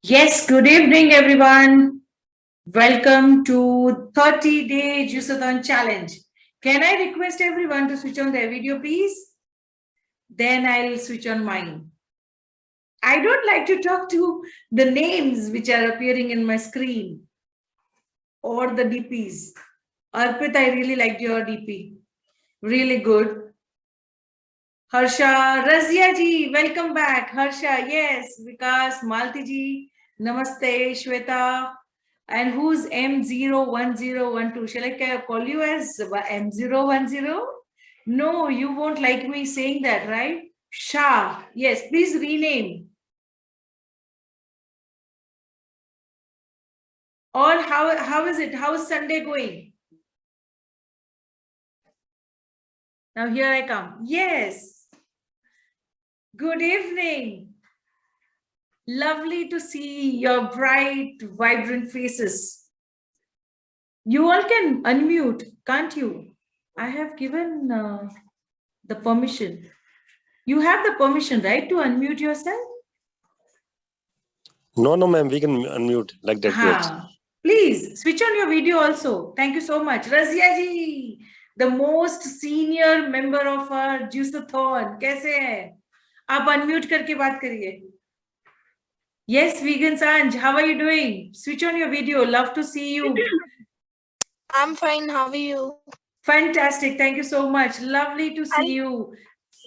Yes, good evening, everyone. Welcome to 30-day Juiceathon Challenge. Can I request everyone to switch on their video, please? Then I'll switch on mine. I don't like to talk to the names which are appearing in my screen or the DPs. Arpit, I really liked your DP. Really good. Harsha, Razia ji, welcome back. Harsha, yes. Vikas, Malti ji, namaste. Shweta, and who's M01012? Shall I call you as M010? No, you won't like me saying that, right? Shah, yes, please rename. Or how is it? How is Sunday going? Now here I come. Yes. Good evening. Lovely to see your bright, vibrant faces. You all can unmute, can't you? I have given the permission. You have the permission, right, to unmute yourself? No, ma'am, we can unmute like that. Works. Please switch on your video also. Thank you so much. Razia ji, the most senior member of our Juiceathon. कैसे हैं? आप unmute करके बात करिए. Yes, Vegan Sanj, how are you doing? Switch on your video. Love to see you. I'm fine. How are you? Fantastic. Thank you so much. Lovely to see you.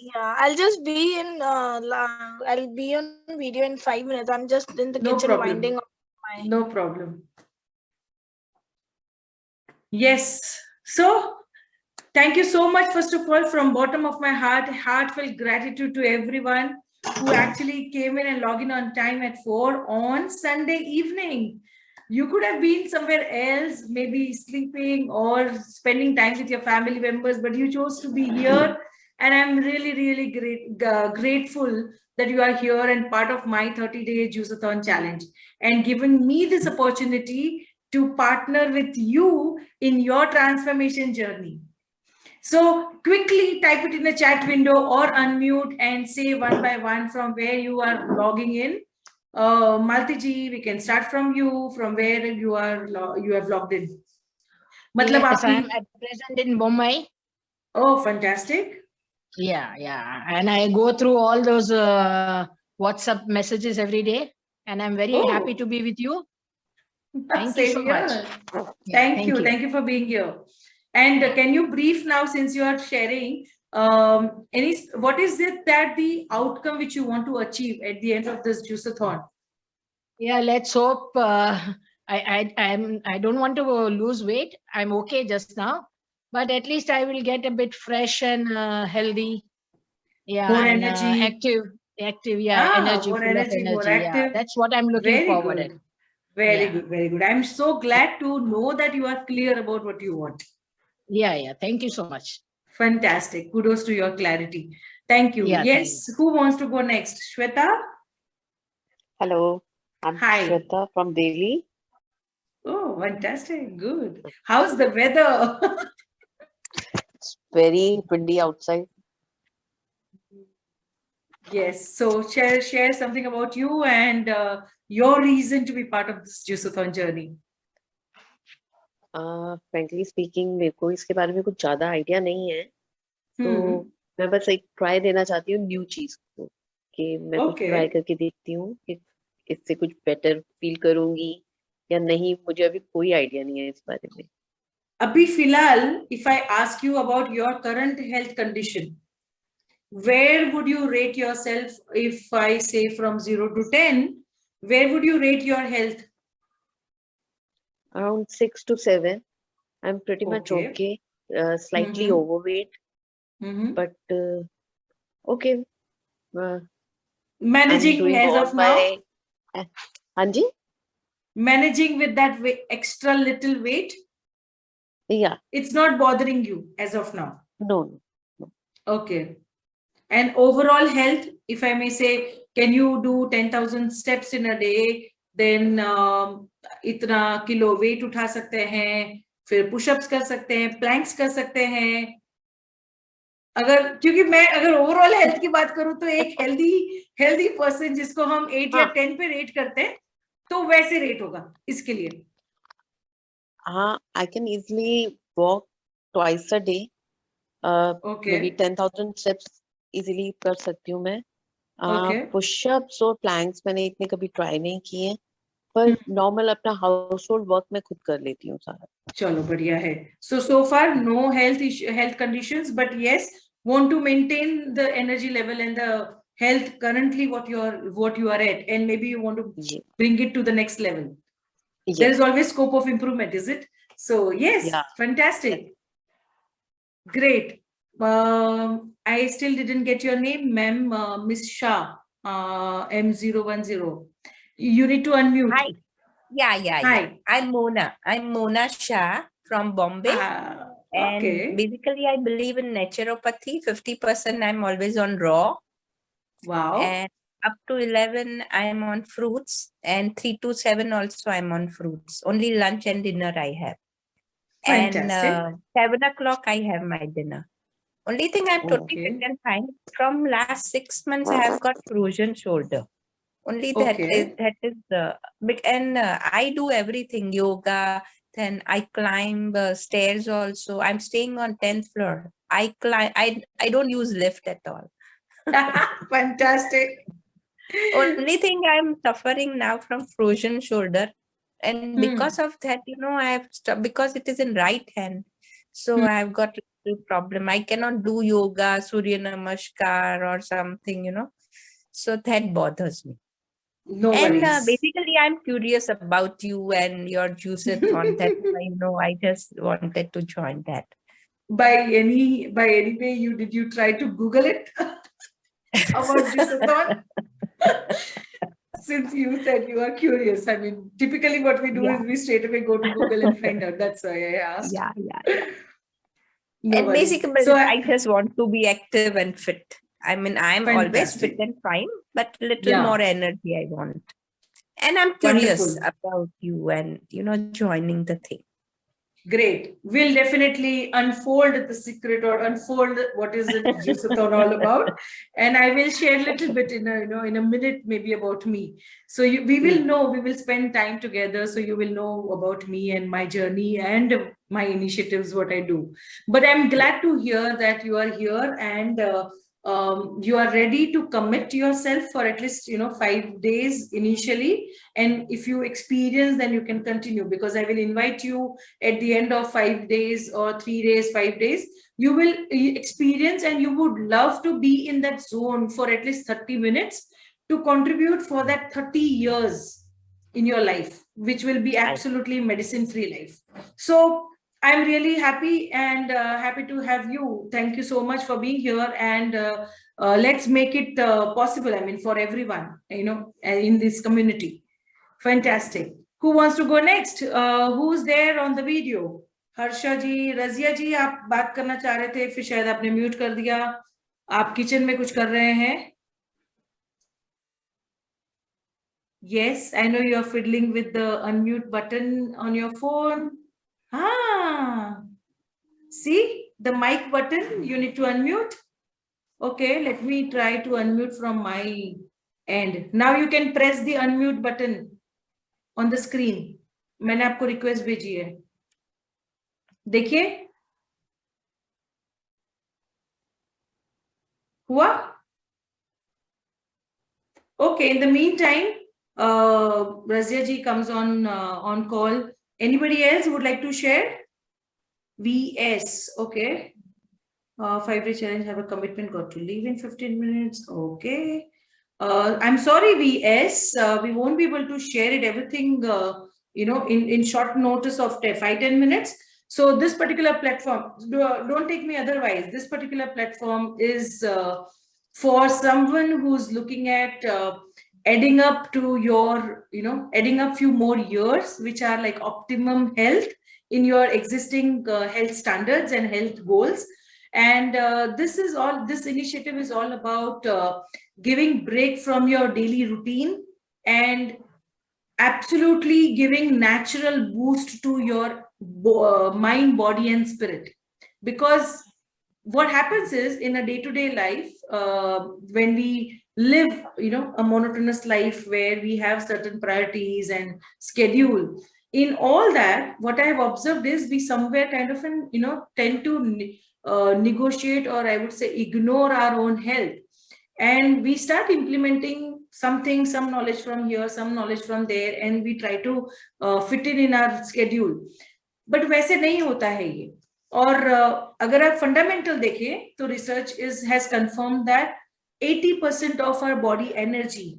Yeah, I'll just be in. I'll be on video in 5 minutes. I'm just in the kitchen winding up my. No problem. Yes. So, thank you so much, first of all, from bottom of my heart, heartfelt gratitude to everyone who actually came in and logged in on time at 4 on Sunday evening. You could have been somewhere else, maybe sleeping or spending time with your family members, but you chose to be here. And I'm really, really grateful that you are here and part of my 30-day Juiceathon challenge and given me this opportunity to partner with you in your transformation journey. So quickly type it in the chat window or unmute and say one by one from where you are logging in. Malti ji, we can start from you, from where you have logged in. Yes, I am at present in Bombay. Oh, fantastic. Yeah. And I go through all those WhatsApp messages every day. And I'm very happy to be with you. Thank you so much. Thank you. Thank you for being here. And can you brief now, since you are sharing, what is it that the outcome which you want to achieve at the end of this Juiceathon? Yeah, let's hope. I don't want to lose weight. I'm okay just now, but at least I will get a bit fresh and healthy. Yeah, more energy, active. Yeah, energy, more energy, more active. Yeah, that's what I'm looking forward to. Very good, very good. I'm so glad to know that you are clear about what you want. Yeah. Thank you so much. Fantastic. Kudos to your clarity. Thank you. Yeah, yes. Who wants to go next? Shweta? Hello. I'm Shweta from Delhi. Oh, fantastic. Good. How's the weather? It's very windy outside. Yes. So share something about you and your reason to be part of this Juiceathon journey. Frankly speaking, मेरे को इसके बारे में कुछ ज्यादा idea नहीं है, तो मैं बस एक ट्राई देना चाहती हूँ न्यू चीज को, कि मैं कुछ ट्राई करके देखती हूँ कि इससे कुछ बेटर फील करूंगी या नहीं. मुझे अभी कोई आइडिया नहीं है इस बारे में. अभी फिलहाल, if I ask you about your current health condition, where would you rate yourself? If I say from 0 to 10, where would you rate your health? Around 6 to 7. I'm pretty much okay. Slightly overweight, but okay. Managing as of now? Anji? Managing with that extra little weight? Yeah. It's not bothering you as of now? No. Okay. And overall health, if I may say, can you do 10,000 steps in a day? Then इतना kilo weight उठा सकते हैं, फिर pushups कर सकते हैं, planks कर सकते हैं. क्योंकि मैं अगर ओवरऑल हेल्थ की बात करूं तो एक हेल्दी पर्सन जिसको हम 8 या 10 पे रेट करते हैं, तो वैसे रेट होगा इसके लिए। हाँ, I can easily walk twice a day. Maybe 10,000 steps easily कर सकती हूँ मैं. पुशअप्स और प्लैंक्स मैंने इतने कभी ट्राई नहीं किए, पर नॉर्मल अपना हाउस होल्ड वर्क मैं खुद कर लेती हूँ सारा. चलो बढ़िया है. So far no health conditions, but yes, want to maintain the energy level and the health currently what you are at, and maybe you want to bring it to the next level. There is always scope of improvement, is it? So yes, fantastic. Great. I still didn't get your name, ma'am. Miss Shah, M010. You need to unmute. Hi. Yeah. I'm Mona Shah from Bombay. Okay. And basically, I believe in naturopathy. 50% I'm always on raw. Wow. And up to 11, I'm on fruits. And 3 to 7 also I'm on fruits. Only lunch and dinner I have. Fantastic. And 7 o'clock I have my dinner. Only thing I'm totally fit and fine. From last 6 months, I have got frozen shoulder. Only that is the big, and I do everything, yoga, then I climb stairs also. I'm staying on 10th floor. I climb, I don't use lift at all. Fantastic. Only thing I'm suffering now from frozen shoulder. And because of that, I have stopped because it is in right hand. So I've got a little problem. I cannot do yoga, Surya Namaskar or something, So that bothers me. No and worries. Basically, I'm curious about you and your juice-a-thon. That's why, I just wanted to join that. By any way, did you try to Google it about juice-a-thon? Since you said you are curious, I mean, typically what we do is we straight away go to Google and find out. That's why I asked. Yeah. No and worries. Basically, So I just want to be active and fit. I mean, I'm always Fantastic. fit and fine, but little more energy I want. And I'm curious about you and, joining the thing. Great. We'll definitely unfold the secret or unfold what is it juice-a-thon all about. And I will share a little bit in a minute, maybe about me. So we will know, we will spend time together. So you will know about me and my journey and my initiatives, what I do. But I'm glad to hear that you are here and you are ready to commit yourself for at least 5 days initially, and if you experience then you can continue, because I will invite you at the end of 5 days or 3 days, 5 days, you will experience and you would love to be in that zone for at least 30 minutes to contribute for that 30 years in your life, which will be absolutely medicine-free life. So I'm really happy and happy to have you. Thank you so much for being here, and let's make it possible. I mean, for everyone, in this community. Fantastic. Who wants to go next? Who's there on the video? Harsha जी, रजिया जी, आप बात करना चाह रहे थे, फिर शायद आपने mute कर दिया. आप किचन में कुछ कर रहे हैं? Yes, I know you're fiddling with the unmute button on your phone. See the mic button, you need to unmute. Okay, let me try to unmute from my end. Now you can press the unmute button on the screen. मैंने आपको request भेजी है. देखिए. हुआ? Okay, in the meantime, Razia ji comes on call. Anybody else would like to share? VS, okay. 5-day challenge, have a commitment, got to leave in 15 minutes. Okay. I'm sorry, VS, we won't be able to share it, everything, in short notice of 5-10 minutes. So this particular platform, don't take me otherwise. This particular platform is for someone who's looking at adding up to your, adding up few more years, which are like optimum health in your existing health standards and health goals. And this initiative is all about giving break from your daily routine and absolutely giving natural boost to your mind, body, and spirit. Because what happens is in a day-to-day life, when we live, a monotonous life where we have certain priorities and schedule. In all that, what I have observed is we somewhere kind of, tend to negotiate, or I would say ignore our own health. And we start implementing something, some knowledge from here, some knowledge from there, and we try to fit in our schedule. But वैसे नहीं होता है ये. और अगर आप fundamental देखें तो research has confirmed that 80% of our body energy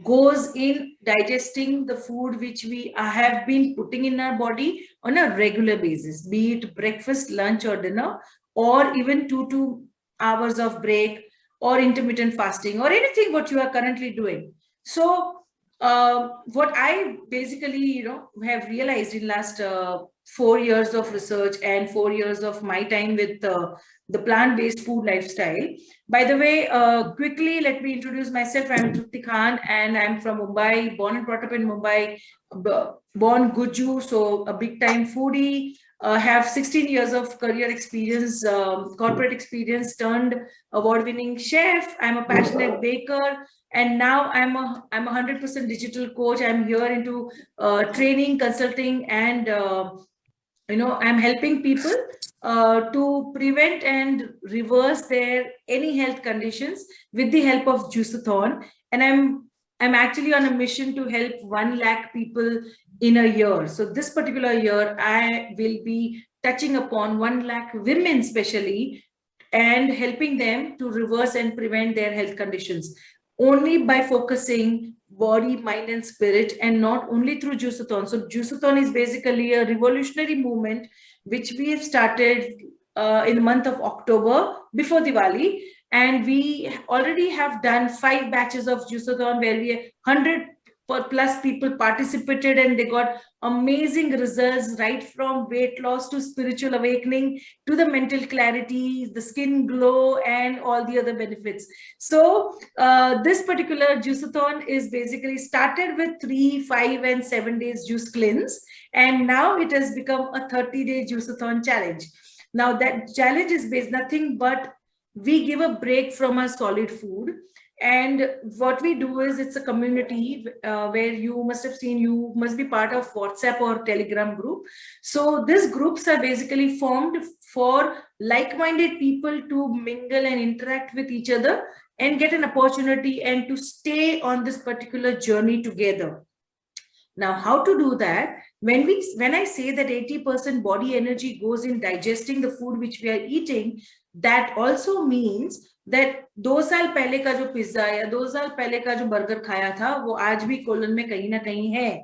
goes in digesting the food which we have been putting in our body on a regular basis, be it breakfast, lunch, or dinner, or even 2 hours of break, or intermittent fasting, or anything what you are currently doing. So what I basically, have realized in last 4 years of research and 4 years of my time with the plant-based food lifestyle. By the way, quickly, let me introduce myself. I'm Trupti Khan, and I'm from Mumbai, born and brought up in Mumbai, born Guju, so a big-time foodie. Have 16 years of career experience, corporate experience, turned award-winning chef. I'm a passionate baker, and now I'm a 100% digital coach. I'm here into training, consulting, and I'm helping people to prevent and reverse their any health conditions with the help of Juiceathon. And I'm actually on a mission to help 1 lakh people in a year. So this particular year, I will be touching upon 1 lakh women especially, and helping them to reverse and prevent their health conditions only by focusing body, mind, and spirit, and not only through Juiceathon. So Juiceathon is basically a revolutionary movement which we have started in the month of October before Diwali. And we already have done 5 batches of Juiceathon where we 100 plus people participated, and they got amazing results, right from weight loss to spiritual awakening to the mental clarity, the skin glow, and all the other benefits. So this particular Juiceathon is basically started with 3, 5, and 7 days juice cleanse, and now it has become a 30-day Juiceathon challenge. Now that challenge is based nothing but we give a break from our solid food. And what we do is, it's a community where you must have seen, you must be part of WhatsApp or Telegram group. So these groups are basically formed for like-minded people to mingle and interact with each other and get an opportunity and to stay on this particular journey together. Now, how to do that? When I say that 80% body energy goes in digesting the food which we are eating, that also means that 2 साल पहले का जो pizza या 2 साल पहले का जो burger खाया था, वो आज भी कोलन में कहीं ना कहीं है.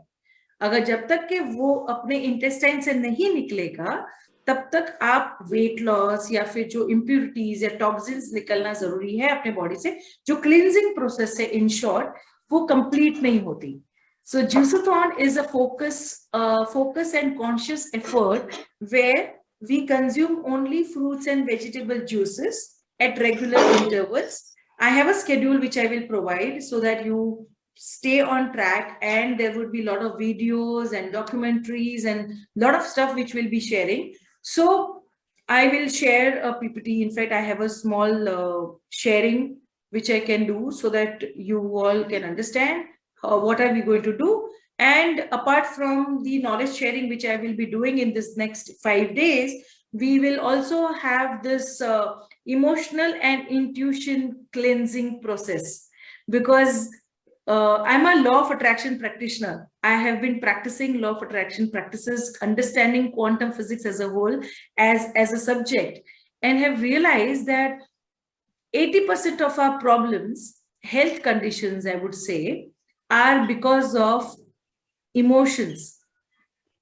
अगर जब तक कि वो अपने इंटेस्टाइन से नहीं निकलेगा, तब तक आप वेट लॉस या फिर जो इम्प्यूरिटीज या टॉक्सिन्स निकलना जरूरी है अपने बॉडी से, जो क्लींजिंग प्रोसेस है इन शॉर्ट, वो कंप्लीट नहीं होती. So Juiceathon is a focus and conscious effort where we consume only fruits and vegetable juices at regular intervals. I have a schedule which I will provide so that you stay on track, and there would be a lot of videos and documentaries and a lot of stuff which we'll be sharing. So I will share a PPT. In fact, I have a small sharing which I can do so that you all can understand what are we going to do. And apart from the knowledge sharing which I will be doing in this next 5 days, we will also have this emotional and intuition cleansing process, because I'm a law of attraction practitioner. I have been practicing law of attraction practices, understanding quantum physics as a whole as a subject, and have realized that 80% of our problems, health conditions, I would say, are because of emotions.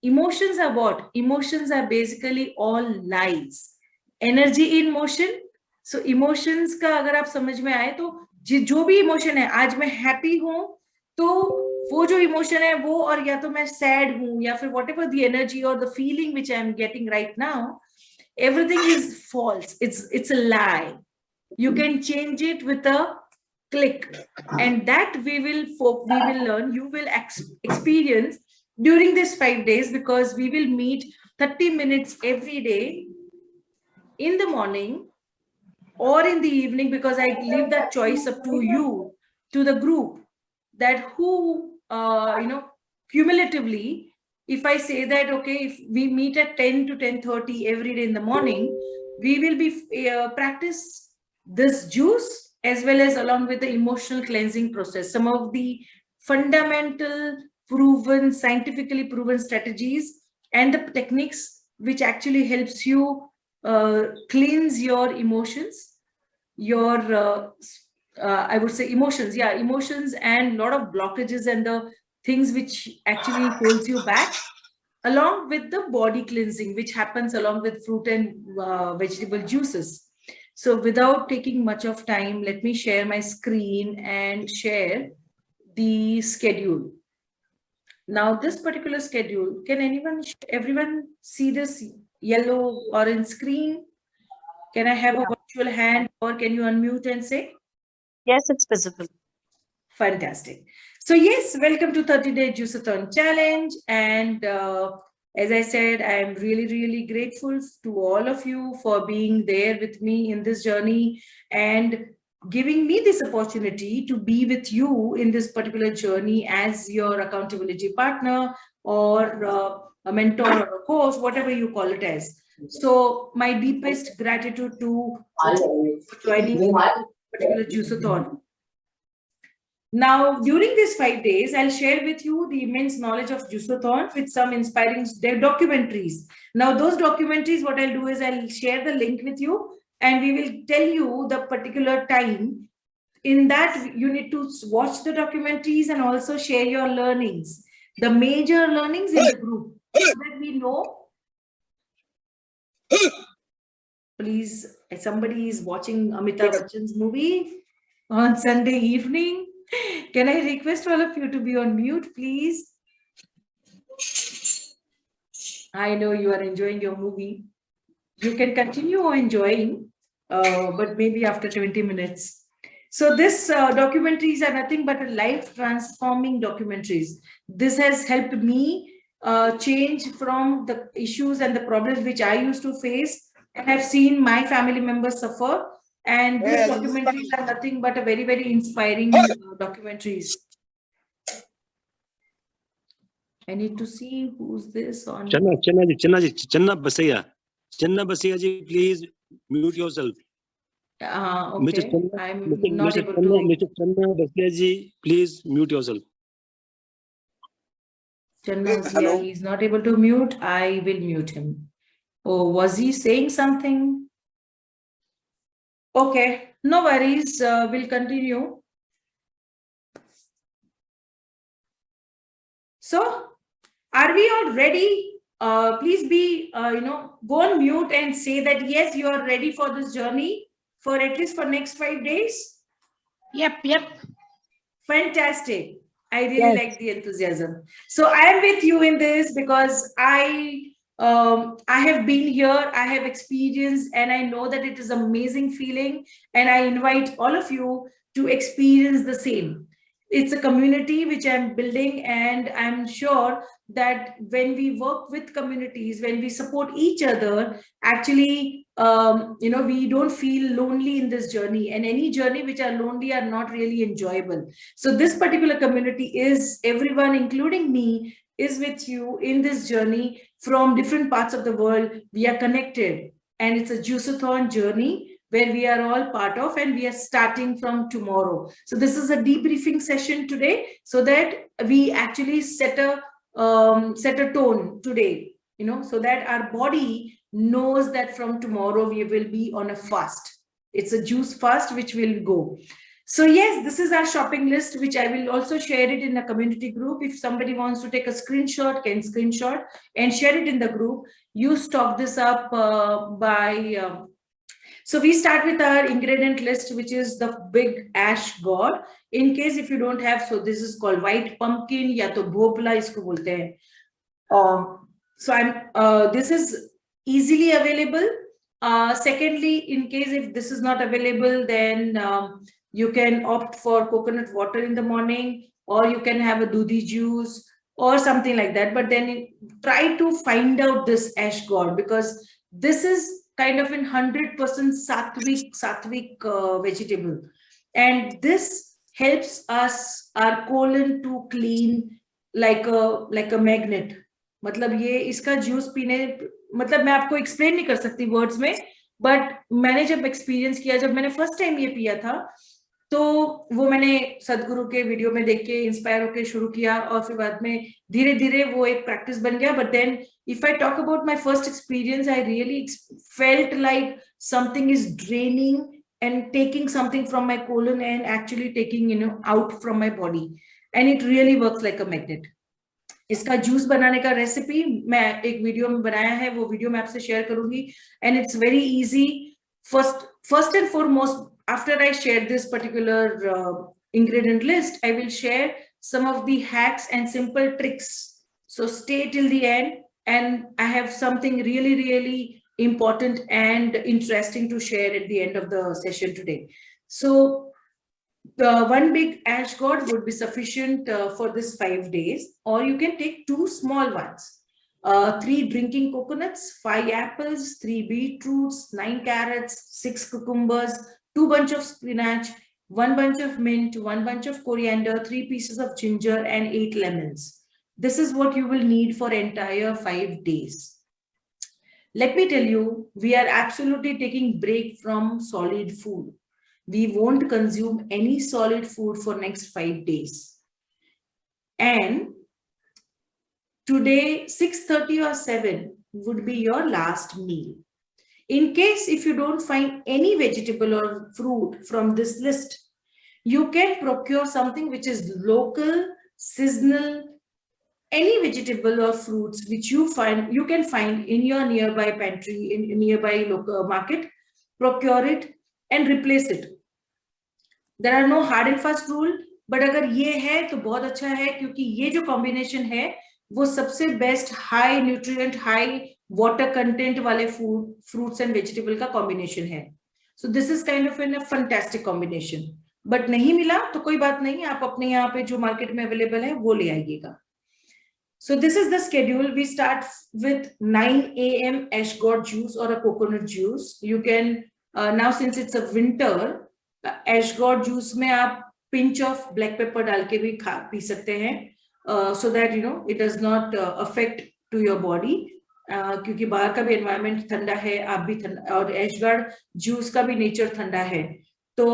Emotions are what? Emotions are basically all lies. Energy in motion. So emotions का अगर आप समझ में आए तो जो भी emotion है, आज मैं हैप्पी हूं तो वो जो इमोशन है वो, और या तो मैं सैड हूं या फिर whatever the energy or the feeling which I am getting right now, everything is false. It's a lie. You can change it with a click, and that we will learn, you will experience during these 5 days, because we will meet 30 minutes every day in the morning or in the evening, because I leave that choice up to you, to the group, that who, cumulatively, if I say that, okay, if we meet at 10 to 10:30 every day in the morning, we will be practice this juice as well as along with the emotional cleansing process. Some of the fundamental, proven, scientifically proven strategies and the techniques which actually helps you cleanse your emotions, your I would say emotions, emotions, and a lot of blockages and the things which actually holds you back, along with the body cleansing, which happens along with fruit and vegetable juices. So without taking much of time, let me share my screen and share the schedule. Now, this particular schedule, can everyone see this yellow orange screen? Can I have a virtual hand, or can you unmute and say? Yes, it's visible. Fantastic. So yes, welcome to 30-Day Juiceathon Challenge. And as I said, I am really, really grateful to all of you for being there with me in this journey and giving me this opportunity to be with you in this particular journey as your accountability partner or a mentor or a coach, whatever you call it as. So my deepest gratitude to joining this particular Juiceathon. Now, during these 5 days, I'll share with you the immense knowledge of Juiceathon with some inspiring documentaries. Now, those documentaries, what I'll do is I'll share the link with you and we will tell you the particular time. In that, you need to watch the documentaries and also share your learnings, the major learnings in the group, so that we know. Please, somebody is watching Amitabh Bachchan's movie on Sunday evening. Can I request all of you to be on mute, please? I know you are enjoying your movie. You can continue enjoying, but maybe after 20 minutes. So this documentaries are nothing but life-transforming documentaries. This has helped me change from the issues and the problems which I used to face, and I've seen my family members suffer. And these documentaries are nothing but a very, very inspiring documentaries. I need to see who's this on. Channa Basaya ji, please mute yourself. Okay, I'm not Mr. able to. Mr. Channa Basaya ji, please mute yourself. Channa Basaya, he's not able to mute. I will mute him. Oh, was he saying something? Okay, no worries. We'll continue. So, are we all ready? Please be, go on mute and say that yes, you are ready for this journey for at least for next 5 days. Yep. Fantastic. I really like the enthusiasm. So I am with you in this because I have been here, I have experienced, and I know that it is an amazing feeling, and I invite all of you to experience the same. It's a community which I'm building, and I'm sure that when we work with communities, when we support each other, actually, we don't feel lonely in this journey, and any journey which are lonely are not really enjoyable. So this particular community is everyone, including me, is with you in this journey from different parts of the world. We are connected, and it's a Juiceathon journey where we are all part of, and we are starting from tomorrow. So this is a debriefing session today, so that we actually set a tone today, so that our body knows that from tomorrow we will be on a fast. It's a juice fast which will go. So yes, this is our shopping list, which I will also share it in a community group. If somebody wants to take a screenshot, can screenshot and share it in the group. You stock this up so we start with our ingredient list, which is the big ash gourd. In case if you don't have, so this is called white pumpkin, ya to bhopla isko bolte hain. So this is easily available. Secondly, in case if this is not available, then you can opt for coconut water in the morning, or you can have a dudhi juice or something like that. But then try to find out this ash gourd, because this is kind of in 100% sattvic vegetable, and this helps us our colon to clean like a magnet. मतलब ये इसका juice पीने, मतलब मैं आपको explain नहीं कर सकती वर्ड्स में, बट मैंने जब एक्सपीरियंस किया, जब मैंने फर्स्ट टाइम ये पिया था, तो वो मैंने सदगुरु के वीडियो में देख के इंस्पायर होके शुरू किया, और फिर बाद में धीरे धीरे वो एक प्रैक्टिस बन गया. But then if I talk about my first experience, I really felt like something is draining and taking something from my colon and actually taking, out from my body, and it really works like a magnet. इसका juice बनाने का recipe मैं एक video में बनाया है, वो video मैं आपसे शेयर करूंगी, and it's very easy. First and foremost, after I share this particular ingredient list, I will share some of the hacks and simple tricks. So stay till the end, and I have something really important and interesting to share at the end of the session today. So the one big ash gourd would be sufficient for this 5 days, or you can take 2 small ones. 3 drinking coconuts, 5 apples, 3 beetroots, 9 carrots, 6 cucumbers, 2 bunch of spinach, 1 bunch of mint, 1 bunch of coriander, 3 pieces of ginger, and 8 lemons. This is what you will need for entire 5 days. Let me tell you, we are absolutely taking break from solid food. We won't consume any solid food for next 5 days. And today, 6:30 or 7 would be your last meal. In case if you don't find any vegetable or fruit from this list, you can procure something which is local, seasonal, any vegetable or fruits which you can find in your nearby pantry, in nearby local market. Procure it and replace it. There are no hard and fast rule, but अगर ये है तो बहुत अच्छा है, क्योंकि ये जो combination है वो सबसे best high nutrient, high water content वाले fruits and vegetable का combination है. So this is kind of a fantastic combination. But नहीं मिला तो कोई बात नहीं, आप अपने यहाँ पे जो market में available है वो ले आइएगा. So this is the schedule. We start with 9 a.m. ash gourd juice or a coconut juice. You can now, since it's a winter, ash gourd juice में आप pinch of black pepper डाल के भी P सकते हैं, so that it does not affect to your body. क्योंकि बाहर का भी environment ठंडा है, आप भी ठंडा, और ash gourd juice का भी nature ठंडा है, तो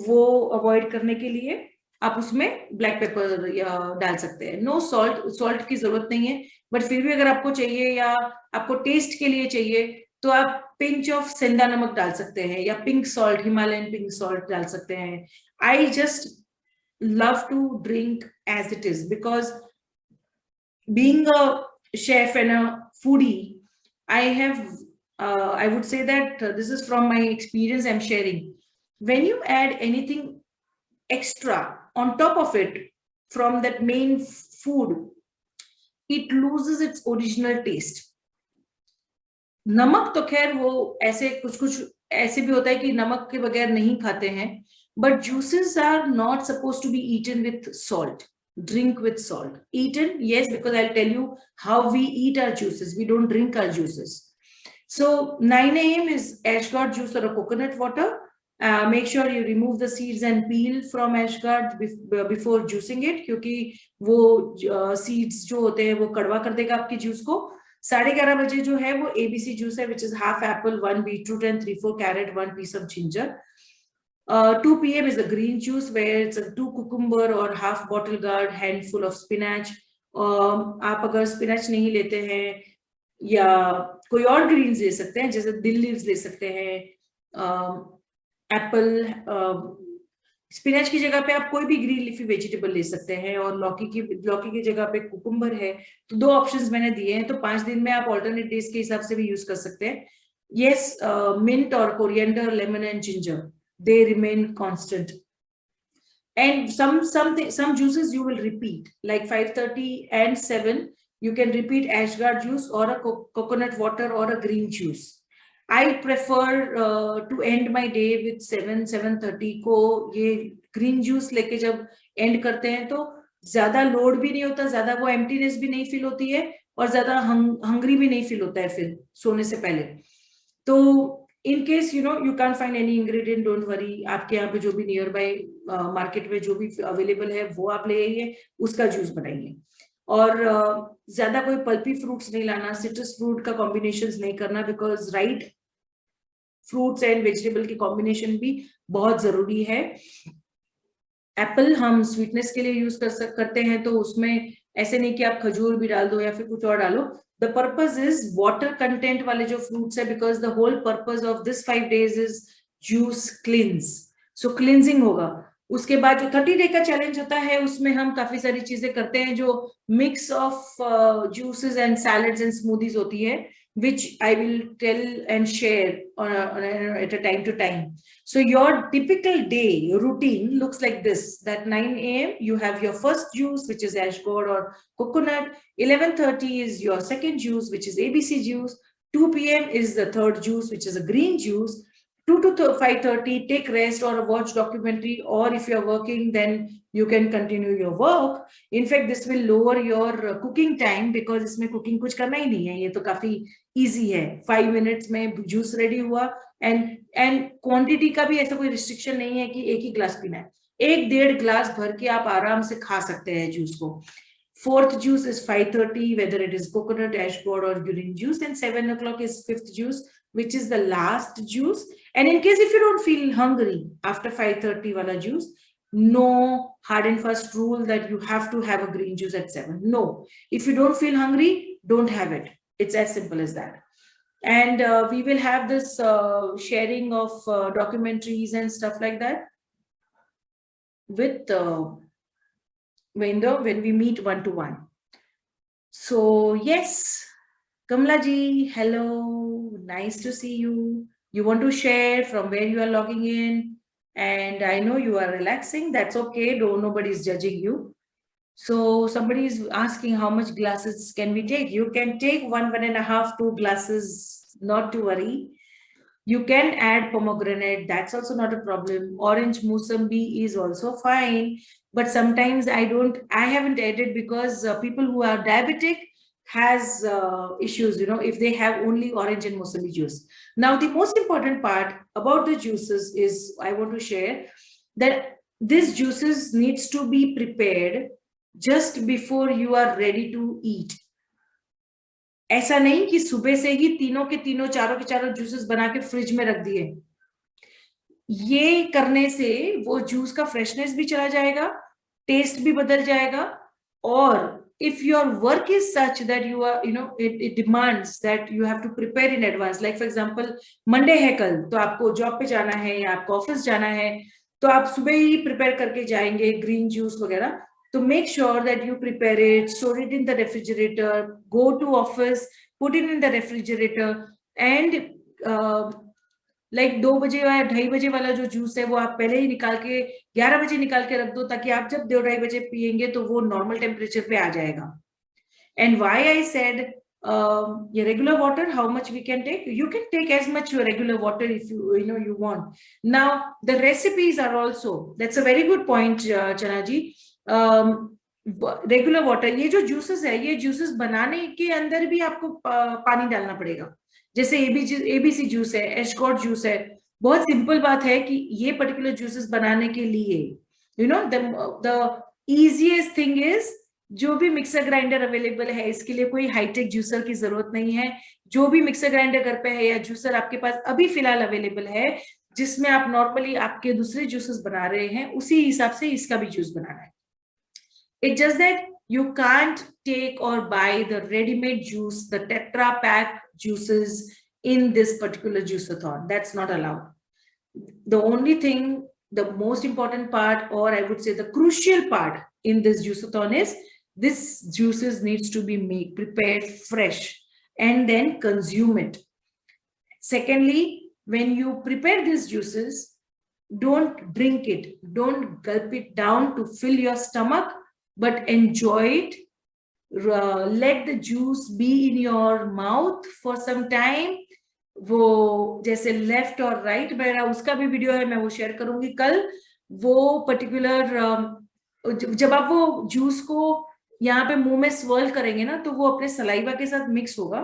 वो avoid करने के लिए आप उसमें ब्लैक पेपर या डाल सकते हैं. नो सॉल्ट की जरूरत नहीं है, बट फिर भी अगर आपको चाहिए या आपको टेस्ट के लिए चाहिए तो आप पिंच ऑफ सेंधा नमक डाल सकते हैं, या pink salt, Himalayan pink salt डाल सकते हैं. I just love to drink as it is, because being a chef and a foodie, I would say that this is from my experience I'm sharing. When you add anything extra on top of it from that main food, it loses its original taste. नमक तो खैर वो ऐसे कुछ ऐसे भी होता है कि नमक के बगैर नहीं खाते हैं, but juices are not supposed to be eaten with salt. Drink with salt. Eaten, yes, because I'll tell you how we eat our juices. We don't drink our juices. So 9 a.m. is ash gourd juice or a coconut water. Make sure you remove the seeds and peel from ash gourd before juicing it, क्योंकि वो seeds जो होते हैं वो कड़वा कर देगा आपके जूस को. 11:30 बजे जो है वो ABC juice है, which is half apple, 1 beetroot and 3/4 carrot, 1 piece of ginger. 2 p.m. is a green juice where it's a 2 cucumber or half bottle gourd, handful of spinach. आप अगर spinach नहीं लेते हैं या कोई और greens ले सकते हैं, जैसे dill leaves ले सकते हैं, एप्पल, स्पिनच की जगह पे आप कोई भी ग्रीन लीफी वेजिटेबल ले सकते हैं, और लौकी की जगह पे कुकुम्बर है. तो 2 ऑप्शंस मैंने दिए हैं, तो 5 दिन में आप ऑल्टरनेट डेज के हिसाब से भी यूज कर सकते हैं. Yes, mint or coriander, lemon and ginger, they remain constant. And some juices you will repeat, like 5:30 and 7, you can repeat ash gourd juice or a coconut water or a green juice. I prefer to end my day with 7:30 को ये green juice लेके जब end करते हैं तो ज्यादा load भी नहीं होता, ज्यादा वो emptiness भी नहीं फील होती है और ज्यादा hungry भी नहीं फील होता है फिर सोने से पहले. तो in case you can't find any ingredient, don't worry, आपके यहाँ पे जो भी नियर बाय मार्केट में जो भी अवेलेबल है वो आप ले आइए, उसका जूस बनाइए। और ज्यादा कोई पल्पी फ्रूट्स नहीं लाना, सिट्रस फ्रूट का कॉम्बिनेशन नहीं करना, because right fruits and vegetable की कॉम्बिनेशन भी बहुत जरूरी है। एप्पल हम स्वीटनेस के लिए यूज करते हैं, तो उसमें ऐसे नहीं कि आप खजूर भी डाल दो या फिर कुछ और डालो। The purpose is water content वाले जो fruits है, because the whole purpose of this 5 days is juice cleanse. So cleansing होगा। उसके बाद जो 30 डे का चैलेंज होता है, उसमें हम काफी सारी चीजें करते हैं जो mix of juices and salads and smoothies होती है, which I will tell and share at a time to time. So your typical day routine looks like this: that 9 a.m. you have your first juice, which is ash gourd or coconut. 11:30 is your second juice, which is ABC juice. 2 p.m. is the third juice, which is a green juice. 2 to 5:30, take rest or watch documentary, or if you're working, then you can continue your work. In fact, this will lower your cooking time, because इसमें cooking कुछ करना ही नहीं है, ये तो काफी easy है। 5 minutes में juice ready हुआ, and quantity का भी ऐसा कोई restriction नहीं है कि एक ही glass पीना है, 1-1.5 glass भर के आप आराम से खा सकते हैं juice को। Fourth juice is 5:30, whether it is coconut, ash gourd or green juice, and 7 o'clock is fifth juice, which is the last juice. And in case if you don't feel hungry after 5:30 wala juice, no hard and fast rule that you have to have a green juice at 7. No, if you don't feel hungry, don't have it. It's as simple as that. And we will have this sharing of documentaries and stuff like that with when we meet one-to-one. So yes, Kamla ji, hello, nice to see you. You want to share from where you are logging in, and I know you are relaxing. That's okay. Nobody is judging you. So somebody is asking how much glasses can we take? You can take 1.5, 2 glasses, not to worry. You can add pomegranate, that's also not a problem. Orange musambi is also fine, but sometimes I haven't added, because people who are diabetic has issues, if they have only orange and musambi juice. Now, the most important part about the juices is, I want to share that these juices needs to be prepared just before you are ready to eat. ऐसा नहीं कि सुबह से ही तीनों के तीनों, चारों के चारों जूसेस बना के फ्रिज में रख दिए। ये करने से वो जूस का फ्रेशनेस भी चला जाएगा, टेस्ट भी बदल जाएगा, और if your work is such that you are, it demands that you have to prepare in advance. Like for example, Monday है कल, तो आपको जॉब पे जाना है या आपको ऑफिस जाना है, तो आप सुबह ही प्रिपेयर करके जाएंगे ग्रीन जूस वगैरह। तो make sure that you prepare it, store it in the refrigerator, go to office, put it in the refrigerator, and like 2 बजे या 2:30 बजे वाला जो जूस है वो आप पहले ही निकाल के 11 बजे निकाल के रख दो, ताकि आप जब 2-2:30 बजे पियेंगे तो वो नॉर्मल टेम्परेचर पे आ जाएगा। And why I said regular water, how much we can take? You can take as much regular water if you want. Now the recipes are also, that's a very good point, Chana ji. Regular water, ये जो juices है, ये juices बनाने के अंदर भी आपको पानी डालना पड़ेगा। जैसे एबीसी जूस है, एश गॉर्ड जूस है, बहुत सिंपल बात है कि ये पर्टिकुलर जूसेस बनाने के लिए द इजीएस्ट थिंग इज, जो भी मिक्सर ग्राइंडर अवेलेबल है, इसके लिए कोई हाईटेक जूसर की जरूरत नहीं है। जो भी मिक्सर ग्राइंडर घर पे है या जूसर आपके पास अभी फिलहाल अवेलेबल है, जिसमें आप नॉर्मली आपके दूसरे जूसेस बना रहे हैं, उसी हिसाब से इसका भी जूस बनाना है। It's just that you can't take or buy the ready-made juice, the Tetra Pak juices in this particular juice-a-thon. That's not allowed. The only thing, the most important part, or I would say the crucial part in this juice-a-thon is, this juices needs to be prepared fresh and then consume it. Secondly, when you prepare these juices, don't drink it, don't gulp it down to fill your stomach, but enjoy it. Let the juice be in your mouth for some time. वो जैसे left और right, मेरा उसका भी video है, मैं वो share करूंगी कल। वो पर्टिकुलर जब आप वो जूस को यहाँ पे मुंह में स्वर्ल करेंगे ना, तो वो अपने सलाइवा के साथ मिक्स होगा,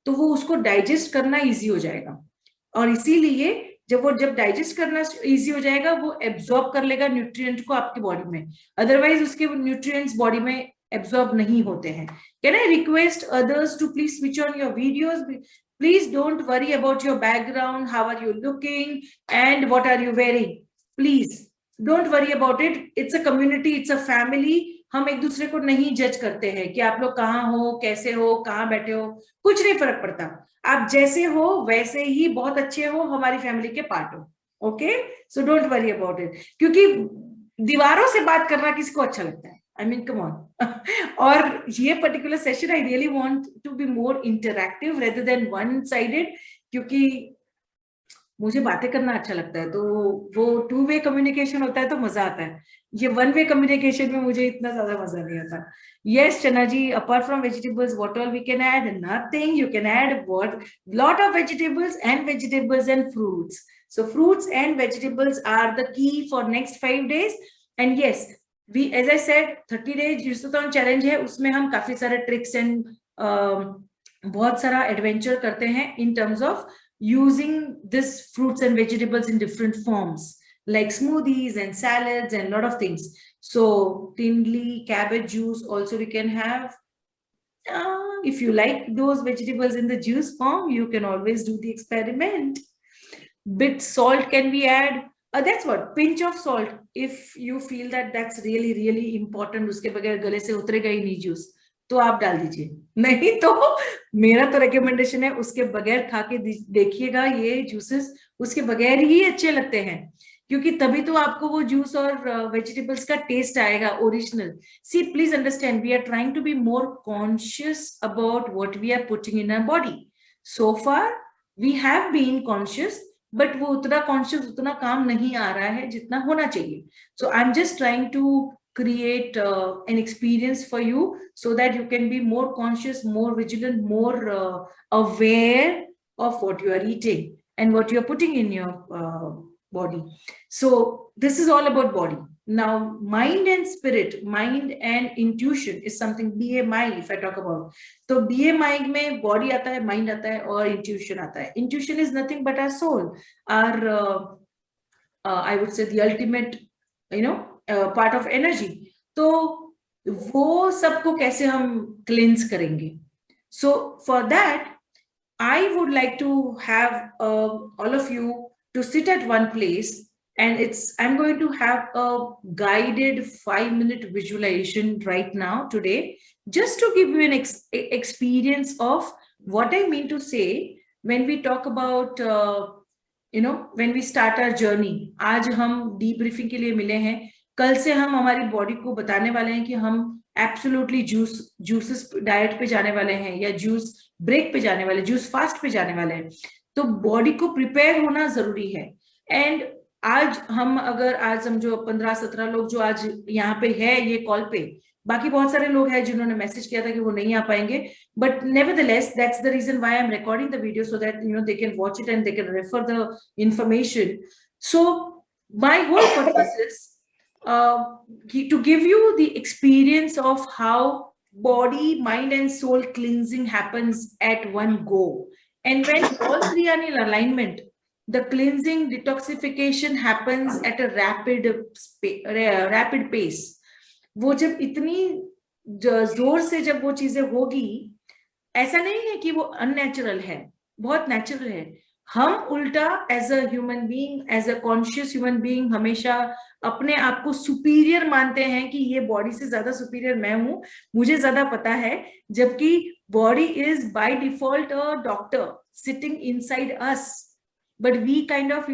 तो वो उसको डाइजेस्ट करना इजी हो जाएगा। और इसीलिए जब डाइजेस्ट करना इजी हो जाएगा, वो एब्जॉर्ब कर लेगा न्यूट्रिएंट को आपकी बॉडी में, अदरवाइज उसके न्यूट्रिएंट्स बॉडी में एब्जॉर्ब नहीं होते हैं. Can I request others to please switch on your videos? Please don't worry about your background, how are you looking and what are you wearing. Please don't worry about it. It's a community, it's a family. हम एक दूसरे को नहीं जज करते हैं कि आप लोग कहाँ हो, कैसे हो, कहाँ बैठे हो, कुछ नहीं फर्क पड़ता. आप जैसे हो वैसे ही बहुत अच्छे हो, हमारी फैमिली के पार्ट हो. Okay, so don't worry about it. क्योंकि दीवारों से बात करना किसको अच्छा लगता है? I mean, come on. और ये particular session I really want to be more interactive rather than one-sided, क्योंकि मुझे बातें करना अच्छा लगता है, तो वो two-way communication होता है तो मजा आता है. ये one-way communication में मुझे इतना ज्यादा मजा नहीं आता. Yes, Chana ji, apart from vegetables, what all we can add? Nothing. You can add what? Lot of vegetables and fruits. So fruits and vegetables are the key for next 5 days. And yes, we, as I said, 30 days Juice-a-thon challenge है, उसमें हम काफी सारे tricks and बहुत सारा adventure करते हैं in terms of using this fruits and vegetables in different forms, like smoothies and salads and lot of things. So tindley, cabbage juice also we can have. If you like those vegetables in the juice form, you can always do the experiment. Bit salt can be added. That's what, pinch of salt, if you feel that that's really really important. उसके बगैर गले से उतरेगा ही नहीं juice, तो आप डाल दीजिए. नहीं तो मेरा तो रिकमेंडेशन है उसके बगैर खा के देखिएगा. ये जूसेस उसके बगैर ही अच्छे लगते हैं, क्योंकि तभी तो आपको वो जूस और वेजिटेबल्स का टेस्ट आएगा original. See, please understand, we are trying to be more conscious about what we are putting in our body. So far we have been conscious, but वो उतना कॉन्शियस, उतना काम नहीं आ रहा है जितना होना चाहिए. So I am just trying to create an experience for you so that you can be more conscious, more vigilant, more aware of what you are eating and what you are putting in your body. So this is all about body. Now mind and spirit, mind and intuition is something, BMI if I talk about. So BMI में body आता है, mind आता है और intuition आता है. Intuition is nothing but our soul, our I would say the ultimate, part of energy. तो वो सबको कैसे हम cleanse करेंगे? So for that I would like to have all of you to sit at one place, and I'm going to have a guided 5-minute visualization right now today, just to give you an experience of what I mean to say when we talk about when we start our journey. आज हम debriefing के लिए मिले हैं, कल से हम हमारी बॉडी को बताने वाले हैं कि हम एब्सोल्युटली जूसेस डाइट पे जाने वाले हैं या जूस ब्रेक पे जाने वाले, जूस फास्ट पे जाने वाले हैं. तो बॉडी को प्रिपेयर होना जरूरी है. एंड आज हम जो 15-17 लोग जो आज यहाँ पे है ये कॉल पे, बाकी बहुत सारे लोग हैं जिन्होंने मैसेज किया था कि वो नहीं आ पाएंगे, but nevertheless that's the reason why I am recording the video, so that they can watch it and they can refer the information. So my whole purpose is to give you the experience of how body, mind and soul cleansing happens at one go. And when all three are in alignment, the cleansing, detoxification happens at a rapid pace. वो जब इतनी जोर से जब वो चीजें होगी, ऐसा नहीं है कि वो अननेचुरल है, बहुत नेचुरल है. हम उल्टा as a human being, as a conscious human being हमेशा अपने आप को सुपीरियर मानते हैं कि ये बॉडी से ज्यादा सुपीरियर मैं हूं, मुझे ज्यादा पता है, जबकि body is by default a doctor sitting inside us, but we kind of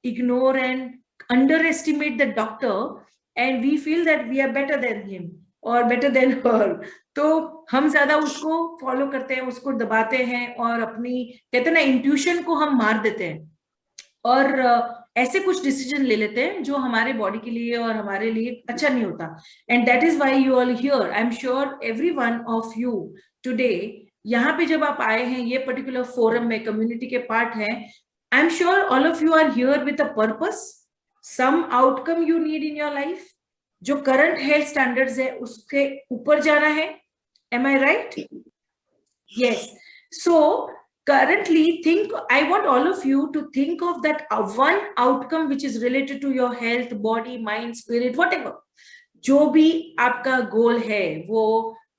ignore and underestimate the doctor and we feel that we are better than him or better than her. तो हम ज्यादा उसको follow करते हैं, उसको दबाते हैं और अपनी कहते हैं ना इंट्यूशन को हम मार देते हैं और ऐसे कुछ डिसीजन ले लेते हैं जो हमारे बॉडी के लिए और हमारे लिए अच्छा नहीं होता. And that is why you all here. I am sure everyone of you today, यहाँ पे जब आप आए हैं ये पर्टिकुलर फोरम में, कम्युनिटी के पार्ट हैं, I am sure all of you are here with a purpose, some outcome you need in your life. जो करंट हेल्थ स्टैंडर्ड्स है उसके ऊपर जाना है. Am I right? Yes. So currently think, I want all of you to think of that one outcome which is related to your health, body, mind, spirit, whatever. जो भी आपका गोल है वो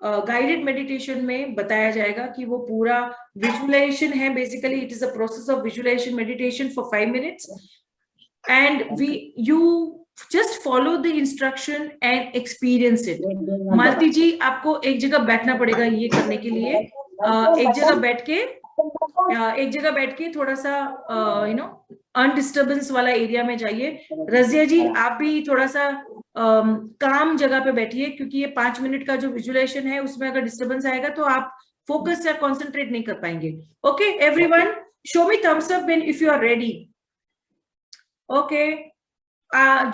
गाइडेड मेडिटेशन में बताया जाएगा कि वो पूरा विजुअलाइजेशन है. Basically it is a process of visualisation meditation for 5 minutes and you just follow the instruction and experience it. मालती जी, आपको एक जगह बैठना पड़ेगा ये करने के लिए. एक जगह बैठ के थोड़ा सा अनडिस्टर्बेंस वाला एरिया में जाइए. रजिया जी, आप भी थोड़ा सा काम जगह पे बैठिए, क्योंकि ये 5 मिनट का जो विजुअलाइजेशन है उसमें अगर डिस्टर्बेंस आएगा तो आप फोकस या कॉन्सेंट्रेट नहीं कर पाएंगे. Okay everyone, show me thumbs up when if you are ready. Okay,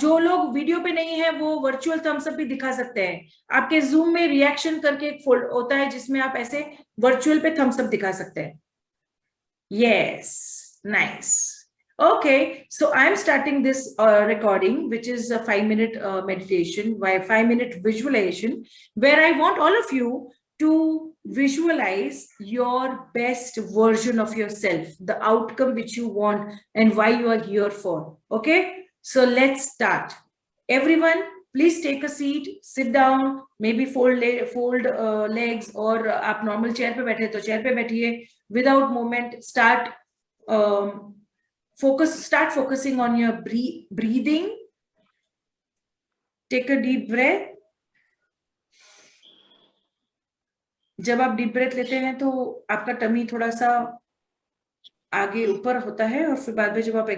जो लोग वीडियो पे नहीं है वो वर्चुअल थम्स अप भी दिखा सकते हैं. आपके जूम में रिएक्शन करके एक फोल्ड होता है जिसमें आप ऐसे वर्चुअल पे थम्स अप दिखा सकते हैं. Yes, nice. Okay, so I'm starting this recording, which is a 5-minute meditation, 5-minute visualization, where I want all of you to visualize your best version of yourself, the outcome which you want and why you are here for. Okay, so let's start. Everyone, please take a seat, sit down, maybe fold legs, or आप normal chair पे बैठे तो chair पे बैठिए without movement. Start focusing on your breathing. Take a deep breath. जब आप deep breath लेते हैं तो आपका टमी थोड़ा सा आगे ऊपर होता है, और फिर बाद में जब आप